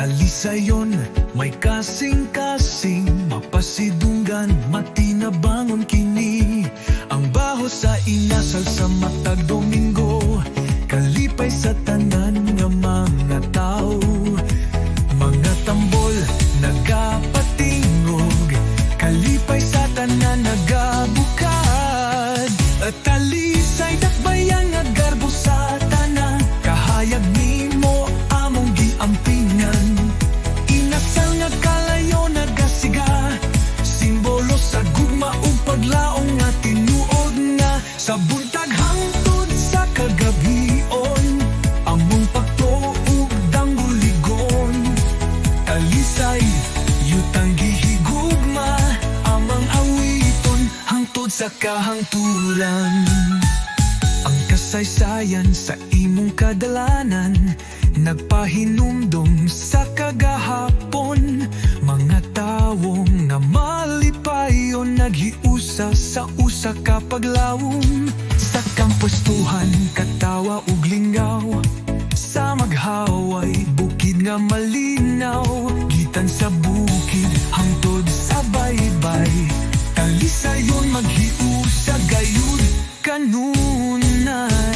Talisayon, may kasing-kasing, mapasidunggan, matinabangon kini. Ang baho sa inasal sa matag Domingo, kalipay sa tanan nga mga tao. Mga tambol, nagapatingog, kalipay sa tanan nagabukad. At talisay dakbayang nga garbo sa tanan, kahayag nimo among giampingan. Inasal nga kalayo nagasiga, simbolo sa gugma ug paglaong nga tinuod nga. Sa buntag hangtod sa kagabion, among pagtuog dangguligon. Talisay, yutang gihigugma, amang awiton hangtod sa kahangturan. Ang kasaysayan sa imong kadalanan, nagpahinumdum sa kagahapon. Mga tawong nga malipayon, naghiusa sa usa ka paglawom. Sa kampustuhan, katawa ug lingaw, sa maghaway, bukid nga malinaw. Gitan sa bukid, hangtod sa baybay, talisayon maghiusa gayud kanunay.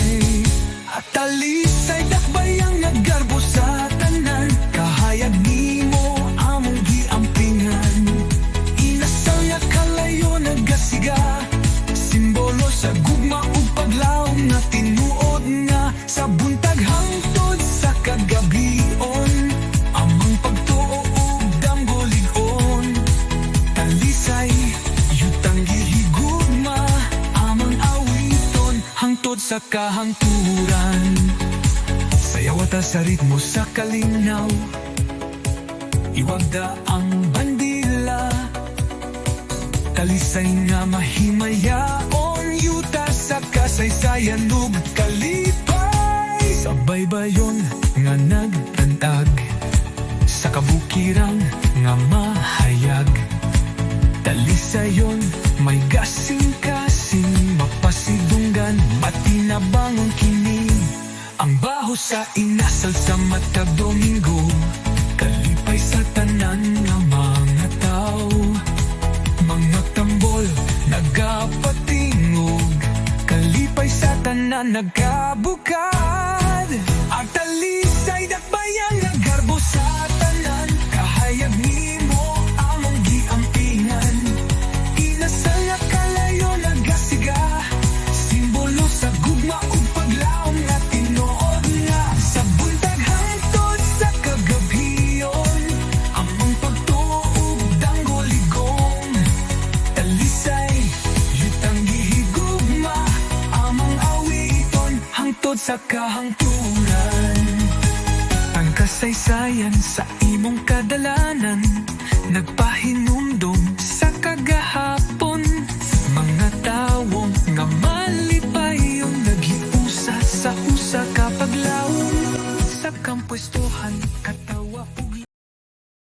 At talisay dakbayang naggarbo sa tanan, kahayag nimo among giampingan. Inasal nga kalayo nagasiga, simbolo sa gugma ug paglaom nga tinuod nga. Sa buntag hangtod sa kagabion, amang pagtuo ug damgoligon. Talisay, yutang gihigugma, amang awiton hangtod sa kahangturan. Sayawata sa ritmo sa kalinaw, iwagda ang bandila. Talisay nga mahimayaon, yuta sa kasaysayan ug kalipay. Sa baybayon nga nagtantag, sa kabukirang nga mahayag. Talisayon, may gasing-kasing, mapasidunggan, matinabangon kini. Ang baho sa inasal sa matag Domingo, kalipay sa tanan nga mga tao. Mga tambol, nagapatingog, kalipay sa tanan nagabukad. Ang talisay dakbayang nagarbo sa tanan, kahayag nimo among giampingan. Inasal nga kalayo nagasiga, simbolo sa gugma ug paglaom nga tinuod nga. Sa buntag hangtod sa kagabion, among pagtuog danggoligong. Talisay, yutang gihigugma, amang awiton hangtod sa kahangturan. Ang kasaysayan sa imong kadalanan, nagpahinumdum sa kagahapon. Mga tawong nga malipayon, naghiusa sa usa ka paglawom. Sa kampusto